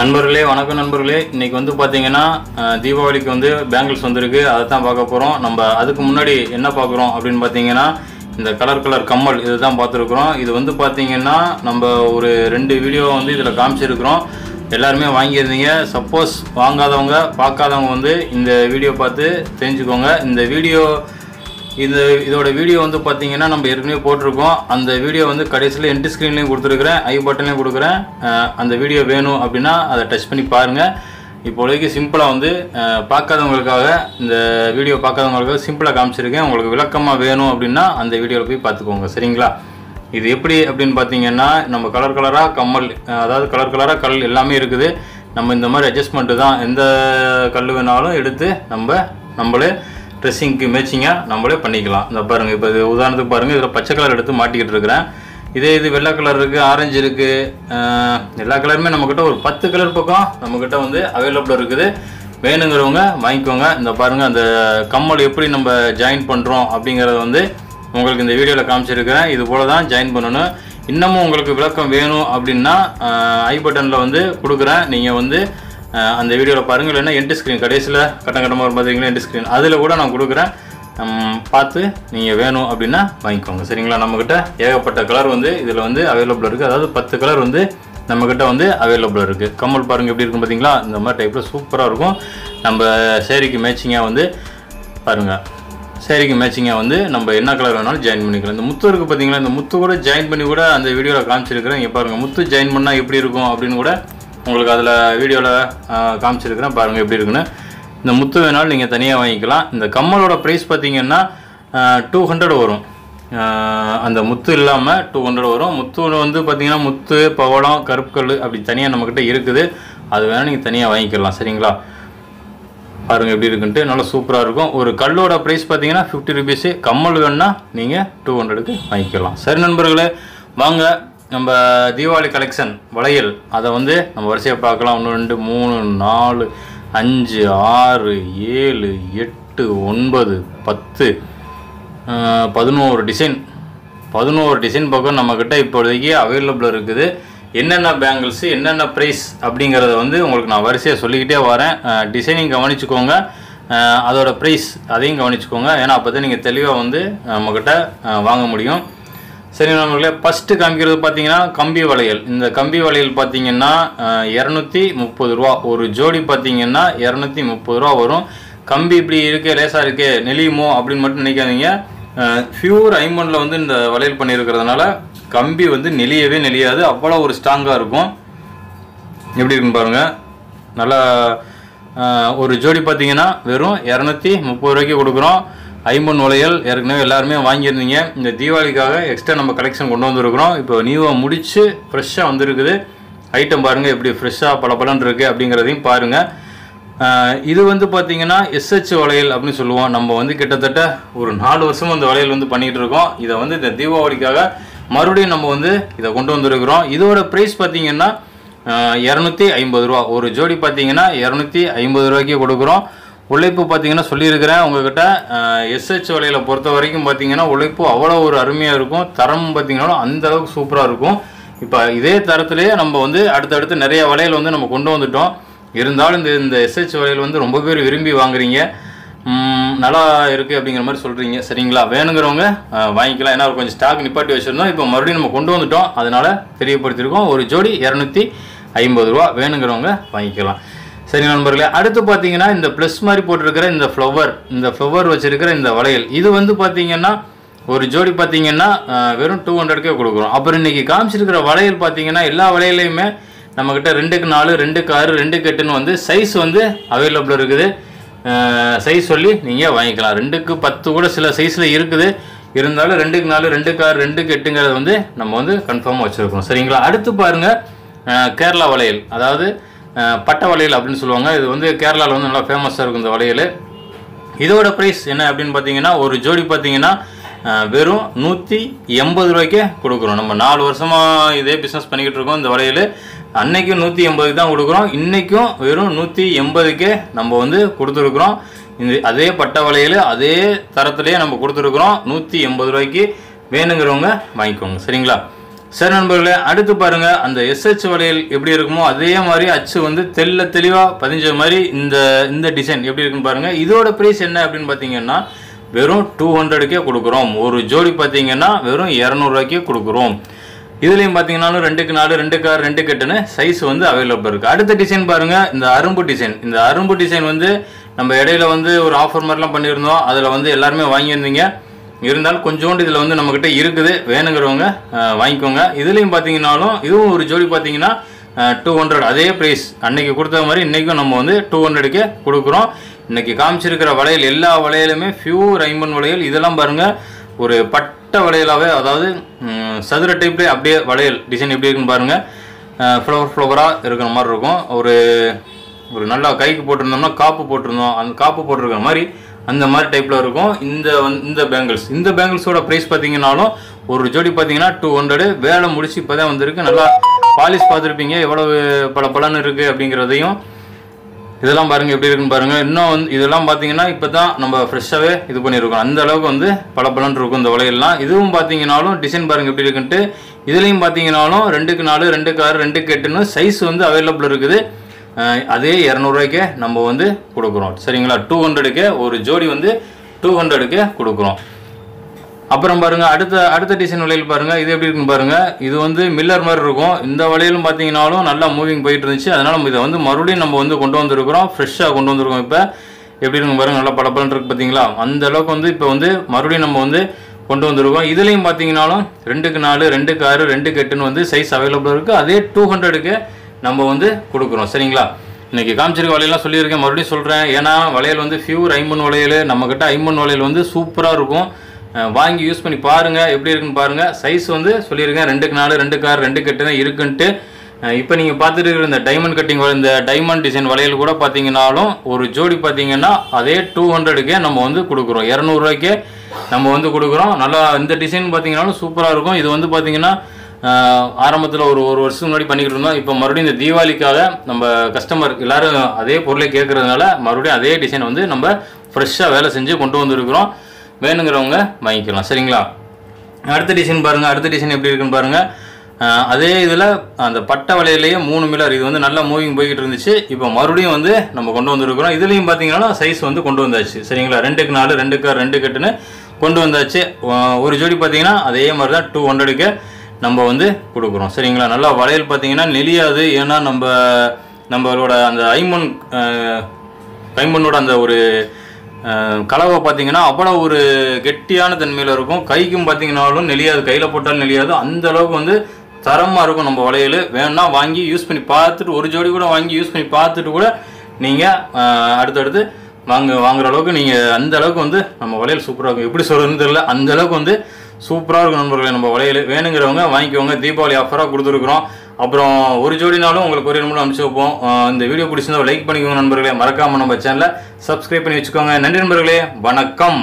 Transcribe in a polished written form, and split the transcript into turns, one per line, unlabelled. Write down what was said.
நண்பர்களே வணக்கம் நண்பர்களே, இன்னைக்கு வந்து பார்த்தீங்கன்னா தீபாவளிக்கு வந்து பேங்கிள்ஸ் வந்திருக்கு. அதை தான் பார்க்க போகிறோம். நம்ம அதுக்கு முன்னாடி என்ன பார்க்குறோம் அப்படின்னு பார்த்தீங்கன்னா இந்த கலர் கம்மல் இது தான் பார்த்துருக்குறோம். இது வந்து பார்த்தீங்கன்னா நம்ம ஒரு 2 வீடியோ வந்து இதில் காமிச்சிருக்கிறோம். எல்லாருமே வாங்கியிருந்தீங்க. சப்போஸ் வாங்காதவங்க பார்க்காதவங்க வந்து இந்த வீடியோ பார்த்து தெரிஞ்சுக்கோங்க. இதோட வீடியோ வந்து பார்த்தீங்கன்னா நம்ம ஏற்கனவே போட்டிருக்கோம். அந்த வீடியோ வந்து கடைசியில் எண்ட் ஸ்க்ரீன்லேயும் கொடுத்துருக்குறேன், ஐ பட்டன்லேயும் கொடுக்குறேன். அந்த வீடியோ வேணும் அப்படின்னா அதை டச் பண்ணி பாருங்கள். இப்போதைக்கு சிம்பிளாக வந்து பார்க்காதவங்களுக்காக இந்த வீடியோ பார்க்காதவங்களுக்காக சிம்பிளாக காமிச்சிருக்கேன். உங்களுக்கு விளக்கமாக வேணும் அப்படின்னா அந்த வீடியோவில் போய் பார்த்துக்கோங்க, சரிங்களா? இது எப்படி அப்படின்னு பார்த்தீங்கன்னா நம்ம கலராக கம்மல், அதாவது கலராக கல் எல்லாமே இருக்குது. நம்ம இந்த மாதிரி அட்ஜஸ்ட்மெண்ட்டு தான், எந்த கல் வேணாலும் எடுத்து நம்மளே ட்ரெஸ்ஸிங்க்கு மேட்சிங்காக நம்மளே பண்ணிக்கலாம். இந்த பாருங்கள், இப்போ இது உதாரணத்துக்கு பாருங்கள், இதில் பச்சை கலர் எடுத்து மாட்டிக்கிட்டு இருக்கிறேன். இது வெள்ளை கலர் இருக்குது, ஆரஞ்சு இருக்குது, எல்லா கலருமே நம்மக்கிட்ட ஒரு 10 கலர் பக்கம் நம்மக்கிட்ட வந்து அவைலபிளாக இருக்குது. வேணுங்கிறவங்க வாங்கிக்கோங்க. இந்த பாருங்கள், அந்த கம்மல் எப்படி நம்ம ஜாயின் பண்ணுறோம் அப்படிங்கிறத வந்து உங்களுக்கு இந்த வீடியோவில் காமிச்சிருக்கிறேன். இது போல் தான் ஜாயின் பண்ணணும். இன்னமும் உங்களுக்கு விளக்கம் வேணும் அப்படின்னா ஐ பட்டனில் வந்து கொடுக்குறேன். நீங்கள் வந்து அந்த வீடியோவில் பாருங்கள். இல்லைன்னா எண்ட் ஸ்க்ரீன் கடைசியில் கட்டமாக பார்த்தீங்கன்னா எண்ட் ஸ்க்ரீன் அதில் கூட நான் கொடுக்குறேன். பார்த்து நீங்கள் வேணும் அப்படின்னா வாங்கிக்கோங்க, சரிங்களா? நம்மக்கிட்ட ஏகப்பட்ட கலர் வந்து இதில் வந்து அவைலபிளாக இருக்குது. அதாவது 10 கலர் வந்து நம்மக்கிட்ட வந்து அவைலபிளாக இருக்குது. கம்மல் பாருங்கள் எப்படி இருக்கும் பார்த்தீங்களா? இந்த மாதிரி டைப்பில் சூப்பராக இருக்கும். நம்ம சேரீக்கு மேட்சிங்காக வந்து பாருங்கள், சேரீக்கு மேட்சிங்காக வந்து நம்ம என்ன கலர் வேணாலும் ஜாயின் பண்ணிக்கலாம். இந்த முத்து இருக்குது பார்த்தீங்களா? இந்த முத்து கூட ஜாயின் பண்ணி கூட அந்த வீடியோவில் காமிச்சிருக்கிறேன். இங்கே பாருங்கள், முத்து ஜாயின் பண்ணால் எப்படி இருக்கும் அப்படின்னு கூட உங்களுக்கு அதில் வீடியோவில் காமிச்சிருக்கிறேன். பாருங்கள் எப்படி இருக்குன்னு. இந்த முத்து வேணாலும் நீங்கள் தனியாக வாங்கிக்கலாம். இந்த கம்மலோட ப்ரைஸ் பார்த்தீங்கன்னா 200 வரும். அந்த முத்து இல்லாமல் 200 வரும். முத்து வந்து பார்த்தீங்கன்னா முத்து, பவளம், கருப்புக்கல் அப்படி தனியாக நம்மக்கிட்ட இருக்குது. அது வேணால் நீங்கள் தனியாக வாங்கிக்கலாம், சரிங்களா? பாருங்கள் எப்படி இருக்குன்ட்டு, நல்லா சூப்பராக இருக்கும். ஒரு கல்லோட ப்ரைஸ் பார்த்தீங்கன்னா 50 ருபீஸு. கம்மல் வேணுன்னா நீங்கள் 200க்கு வாங்கிக்கலாம். சரி நண்பர்களே, வாங்க நம்ம தீபாவளி கலெக்ஷன் வளையல் அதை வந்து நம்ம வரிசையாக பார்க்கலாம். 1 2 3 4 5 6 7 8 9 10 11 டிசைன் பக்கம் நம்மக்கிட்ட இப்போதைக்கு அவைலபிளாக இருக்குது. என்னென்ன பேங்கிள்ஸு, என்னென்ன ப்ரைஸ் அப்படிங்கிறத வந்து உங்களுக்கு நான் வரிசையாக சொல்லிக்கிட்டே வரேன். டிசைனிங் கவனிச்சுக்கோங்க, அதோட ப்ரைஸ் அதையும் கவனிச்சுக்கோங்க. ஏன்னா அப்போ தான் நீங்கள் தெளிவாக வந்து நம்மக்கிட்ட வாங்க முடியும். சரி நண்பர்களே, ஃபஸ்ட்டு காமிக்கிறது பார்த்தீங்கன்னா கம்பி வளையல். இந்த கம்பி வளையல் பார்த்தீங்கன்னா 230 ரூபா ஒரு ஜோடி. பார்த்தீங்கன்னா 230 ரூபா வரும். கம்பி இப்படி இருக்கே, லேசாக இருக்கே, நெளியுமோ அப்படின்னு மட்டும் நினைக்காதீங்க. பியூர் ஐமண்டில் வந்து இந்த வளையல் பண்ணியிருக்கிறதுனால கம்பி வந்து நெளியாது. அவ்வளோ ஒரு ஸ்ட்ராங்காக இருக்கும். எப்படி இருக்குன்னு பாருங்கள். நல்லா ஒரு ஜோடி பார்த்தீங்கன்னா வெறும் 230 ரூபாய்க்கு கொடுக்குறோம். ஐம்பொன் வளையல் ஏற்கனவே எல்லாருமே வாங்கியிருந்தீங்க. இந்த தீபாவளிக்காக எக்ஸ்ட்ரா நம்ம கலெக்ஷன் கொண்டு வந்துருக்குறோம். இப்போ நியூவாக முடித்து ஃப்ரெஷ்ஷாக வந்துருக்குது. ஐட்டம் பாருங்கள் எப்படி ஃப்ரெஷ்ஷாக பலன்னு இருக்குது அப்படிங்கிறதையும் பாருங்கள். இது வந்து பார்த்திங்கன்னா SH வளையல் அப்படின்னு சொல்லுவோம். நம்ம வந்து கிட்டத்தட்ட ஒரு 4 வருஷம் அந்த வளையல் வந்து பண்ணிகிட்டு இருக்கோம். இதை வந்து இந்த தீபாவளிக்காக மறுபடியும் நம்ம வந்து இதை கொண்டு வந்துருக்குறோம். இதோட ப்ரைஸ் பார்த்திங்கன்னா 250 ரூபா ஒரு ஜோடி. பார்த்திங்கன்னா 250 ரூபாய்க்கு கொடுக்குறோம். உழைப்பு பார்த்தீங்கன்னா சொல்லியிருக்கிறேன் உங்கள்கிட்ட. SH வலையில் பொறுத்த வரைக்கும் பார்த்தீங்கன்னா உழைப்பு அவ்வளோ ஒரு அருமையாக இருக்கும். தரம் பார்த்தீங்கன்னா அந்தளவுக்கு சூப்பராக இருக்கும். இப்போ இதே தரத்துலேயே நம்ம வந்து அடுத்தடுத்து நிறைய வலையில் வந்து நம்ம கொண்டு வந்துட்டோம். இருந்தாலும் இந்த SH வலையில் வந்து ரொம்ப பேர் விரும்பி வாங்குறீங்க, நல்லா இருக்குது அப்படிங்கிற மாதிரி சொல்கிறீங்க, சரிங்களா? வேணுங்கிறவங்க வாங்கிக்கலாம். ஏன்னா கொஞ்சம் ஸ்டாக் நிப்பாட்டி வச்சுருந்தோம். இப்போ மறுபடியும் நம்ம கொண்டு வந்துட்டோம், அதனால் தெரியப்படுத்தியிருக்கோம். ஒரு ஜோடி 250 ரூபா. வேணுங்கிறவங்க வாங்கிக்கலாம். சரி நண்பர்களே, அடுத்து பார்த்தீங்கன்னா இந்த ப்ளஸ் மாதிரி போட்டிருக்கிற இந்த ஃப்ளவர் வச்சுருக்கிற இந்த வளையல், இது வந்து பார்த்தீங்கன்னா ஒரு ஜோடி பார்த்தீங்கன்னா வெறும் 200க்கே கொடுக்குறோம். அப்புறம் இன்றைக்கி காமிச்சிருக்கிற வளையல் பார்த்தீங்கன்னா எல்லா வளையலையுமே நம்மக்கிட்ட 2க்கு 4 2க்கு 6 2க்கு 8ன்னு வந்து சைஸ் வந்து அவைலபிளாக இருக்குது. சைஸ் சொல்லி நீங்கள் வாங்கிக்கலாம். 2க்கு 10 கூட சில சைஸில் இருக்குது. இருந்தாலும் 2க்கு 4 2க்கு 6 2க்கு 8ங்கிறத வந்து நம்ம வந்து கன்ஃபார்மாக வச்சுருக்கோம், சரிங்களா? அடுத்து பாருங்கள் கேரளா வளையல், அதாவது பட்டை வளையல் அப்படின்னு சொல்லுவாங்க. இது வந்து கேரளாவில் வந்து நல்லா ஃபேமஸாக இருக்கும் இந்த வளையல். இதோட ப்ரைஸ் என்ன அப்படின்னு பார்த்தீங்கன்னா ஒரு ஜோடி பார்த்தீங்கன்னா வெறும் 180 ரூபாய்க்கே கொடுக்குறோம். நம்ம 4 வருஷமாக இதே பிஸ்னஸ் பண்ணிக்கிட்டு இருக்கோம். இந்த வளையல் அன்னைக்கும் 180 தான் கொடுக்குறோம். இன்றைக்கும் வெறும் 180க்கே நம்ம வந்து கொடுத்துருக்குறோம். அதே பட்டை வளையல் அதே தரத்துலேயே நம்ம கொடுத்துருக்குறோம் 180 ரூபாய்க்கு. வேணுங்கிறவங்க வாங்கிக்கோங்க, சரிங்களா? சரி நண்பர்களே, அடுத்து பாருங்க அந்த SH வளையல் எப்படி இருக்குமோ அதே மாதிரி அச்சு வந்து தெளிவா பதிஞ்ச மாதிரி இந்த டிசைன் எப்படி இருக்குன்னு பாருங்க. இதோட பிரைஸ் என்ன அப்படின்னு பாத்தீங்கன்னா வெறும் 200க்கே கொடுக்குறோம். ஒரு ஜோடி பாத்தீங்கன்னா வெறும் 200 ரூபாய்க்கே கொடுக்குறோம். இதுலயும் பாத்தீங்கன்னா 2க்கு 4 2க்கு 6 2க்கு 8ன்னு சைஸ் வந்து அவைலபிள் இருக்கு. அடுத்த டிசைன் பாருங்க இந்த அரும்பு டிசைன். இந்த அரும்பு டிசைன் வந்து நம்ம இடையில வந்து ஒரு ஆஃபர் மாதிரிலாம் பண்ணியிருந்தோம். அதில் வந்து எல்லாருமே வாங்கியிருந்தீங்க. இருந்தாலும் கொஞ்சோண்டு இதில் வந்து நம்மக்கிட்ட இருக்குது, வேணுங்கிறவங்க வாங்கிக்கோங்க. இதுலேயும் பார்த்தீங்கன்னாலும் இதுவும் ஒரு ஜோடி பார்த்தீங்கன்னா 200 அதே ப்ரைஸ் அன்னைக்கு கொடுத்த மாதிரி இன்றைக்கும் நம்ம வந்து 200க்கே கொடுக்குறோம். இன்றைக்கி காமிச்சிருக்கிற வளையல் எல்லா வளையலுமே பியூர் ஐம்பன் வளையல். இதெல்லாம் பாருங்கள் ஒரு பட்ட வளையலாகவே, அதாவது சதுர டைப்லேயே அப்படியே வளையல் டிசைன் எப்படி இருக்குன்னு பாருங்கள். ஃப்ளவராக இருக்கிற மாதிரி இருக்கும். ஒரு நல்லா கைக்கு போட்டிருந்தோம்னா காப்பு போட்டிருந்தோம், அந்த காப்பு போட்டிருக்கிற மாதிரி அந்த மாதிரி டைப்பில் இருக்கும். இந்த பேங்கிள்ஸோட ப்ரைஸ் பார்த்தீங்கன்னாலும் ஒரு ஜோடி பார்த்தீங்கன்னா 200. வேலை முடிச்சு இப்போ தான் வந்திருக்கு. நல்லா பாலிஷ் பார்த்துருப்பீங்க எவ்வளவு பலன்னு இருக்குது அப்படிங்கிறதையும். இதெல்லாம் பாருங்கள் எப்படி இருக்குன்னு பாருங்கள். இன்னும் இதெல்லாம் பார்த்தீங்கன்னா இப்போ தான் நம்ம ஃப்ரெஷ்ஷாகவே இது பண்ணியிருக்கோம். அந்த அளவுக்கு வந்து பலன்னு இருக்கும் இந்த வளையல்லாம். இதுவும் பார்த்தீங்கன்னாலும் டிசைன் பாருங்கள் எப்படி இருக்குன்ட்டு. இதுலேயும் பார்த்தீங்கன்னாலும் 2க்கு 4 2க்கு 6 2க்கு 8ன்னு சைஸ் வந்து அவைலபிள் இருக்குது. அதே 200 ரூபாய்க்கே நம்ம வந்து கொடுக்குறோம். சரிங்களா, 200க்கே ஒரு ஜோடி வந்து 200க்கே கொடுக்குறோம். அப்புறம் பாருங்கள் அடுத்த டிசைன் வளையல் பாருங்கள். இது எப்படி இருக்குன்னு பாருங்கள். இது வந்து மில்லர் மாதிரி இருக்கும். இந்த வளையலும் பார்த்தீங்கன்னாலும் நல்லா மூவிங் போயிட்டு இருந்துச்சு. அதனால் இதை வந்து மறுபடியும் நம்ம வந்து கொண்டு வந்திருக்கிறோம், ஃப்ரெஷ்ஷாக கொண்டு வந்திருக்கோம். இப்போ எப்படி இருக்குன்னு பாருங்கள், நல்லா பலன்னு இருக்குது பார்த்தீங்களா. அந்த அளவுக்கு வந்து இப்போ வந்து மறுபடியும் நம்ம வந்து கொண்டு வந்திருக்கோம். இதுலேயும் பார்த்தீங்கன்னாலும் 2க்கு 4 2க்கு 6 2க்கு 8ன்னு வந்து சைஸ் அவைலபிள் இருக்குது. அதே 200க்கு நம்ம வந்து கொடுக்குறோம். சரிங்களா, இன்றைக்கி காமிச்சிருக்க வளையலாம் சொல்லியிருக்கேன், மறுபடியும் சொல்கிறேன். ஏன்னா வளையல் வந்து பியூர் ஐம்பன் வளையல். நம்மக்கிட்ட ஐம்பன் வளையல் வந்து சூப்பராக இருக்கும். வாங்கி யூஸ் பண்ணி பாருங்கள் எப்படி இருக்குன்னு பாருங்கள். சைஸ் வந்து சொல்லியிருக்கேன் 2க்கு 4 2க்கு 6 2க்கு 8 தான் இருக்குன்ட்டு. இப்போ நீங்கள் பார்த்துட்டு இருக்கிற இந்த டைமண்ட் கட்டிங் இந்த டைமண்ட் டிசைன் வளையல் கூட பார்த்தீங்கன்னாலும் ஒரு ஜோடி பார்த்தீங்கன்னா அதே 200க்கே நம்ம வந்து கொடுக்குறோம். 200 ரூபாய்க்கே நம்ம வந்து கொடுக்குறோம். நல்லா இந்த டிசைன் பார்த்தீங்கன்னாலும் சூப்பராக இருக்கும். இது வந்து பார்த்தீங்கன்னா ஆரம்பத்தில் ஒரு வருஷம் முன்னாடி பண்ணிக்கிட்டு இருந்தோம். இப்போ மறுபடியும் இந்த தீபாவளிக்காக நம்ம கஸ்டமர் எல்லோரும் அதே பொருளை கேட்குறதுனால மறுபடியும் அதே டிசைன் வந்து நம்ம ஃப்ரெஷ்ஷாக வேலை செஞ்சு கொண்டு வந்துருக்குறோம். வேணுங்கிறவங்க வாங்கிக்கலாம். சரிங்களா, அடுத்த டிசைன் பாருங்கள். அடுத்த டிசைன் எப்படி இருக்குன்னு பாருங்கள். அதே இதில் அந்த பட்டை வளையிலேயே 3 மில்லர். இது வந்து நல்லா மூவிங் போய்கிட்டு இருந்துச்சு. இப்போ மறுபடியும் வந்து நம்ம கொண்டு வந்துருக்குறோம். இதுலேயும் பார்த்தீங்கன்னா சைஸ் வந்து கொண்டு வந்தாச்சு. சரிங்களா, 2க்கு 4 2க்கு 6 2க்கு 8ன்னு கொண்டு வந்தாச்சு. ஒரு ஜோடி பார்த்தீங்கன்னா அதே மாதிரி தான் 200க்கு நம்ம வந்து கொடுக்குறோம். சரிங்களா, நல்லா வளையல் பார்த்தீங்கன்னா நெளியாது. ஏன்னா நம்மளோட அந்த ஐம்பனோட அந்த ஒரு கலவை பார்த்தீங்கன்னா அவ்வளோ ஒரு கெட்டியான தன்மையில் இருக்கும். கைக்கும் பார்த்தீங்கன்னாலும் நெளியாது, கையில் போட்டாலும் நெளியாது. அந்த அளவுக்கு வந்து தரமாக இருக்கும் நம்ம வளையல். வேணும்னா வாங்கி யூஸ் பண்ணி பார்த்துட்டு, ஒரு ஜோடி கூட வாங்கி யூஸ் பண்ணி பார்த்துட்டு கூட நீங்கள் அடுத்தடுத்து வாங்குற அளவுக்கு நீங்கள் அந்த அளவுக்கு வந்து நம்ம வளையல் சூப்பராக இருக்கும். எப்படி சொல்கிறதுன்னு தெரியல, அந்த அளவுக்கு வந்து சூப்பராக இருக்கும் நண்பர்களே நம்ம வளையல். வேணுங்கிறவங்க வாங்கிக்கோங்க. தீபாவளி ஆஃபராக கொடுத்துருக்குறோம். அப்புறம் ஒரு ஜோடினாலும் உங்களுக்கு ஒரு மூலம் அனுப்பிச்சு வைப்போம். இந்த வீடியோ பிடிச்சிருந்தா லைக் பண்ணிக்கோங்க நண்பர்களே. மறக்காமல் நம்ம சேனலை சப்ஸ்கிரைப் பண்ணி வச்சுக்கோங்க. நன்றி நண்பர்களே, வணக்கம்.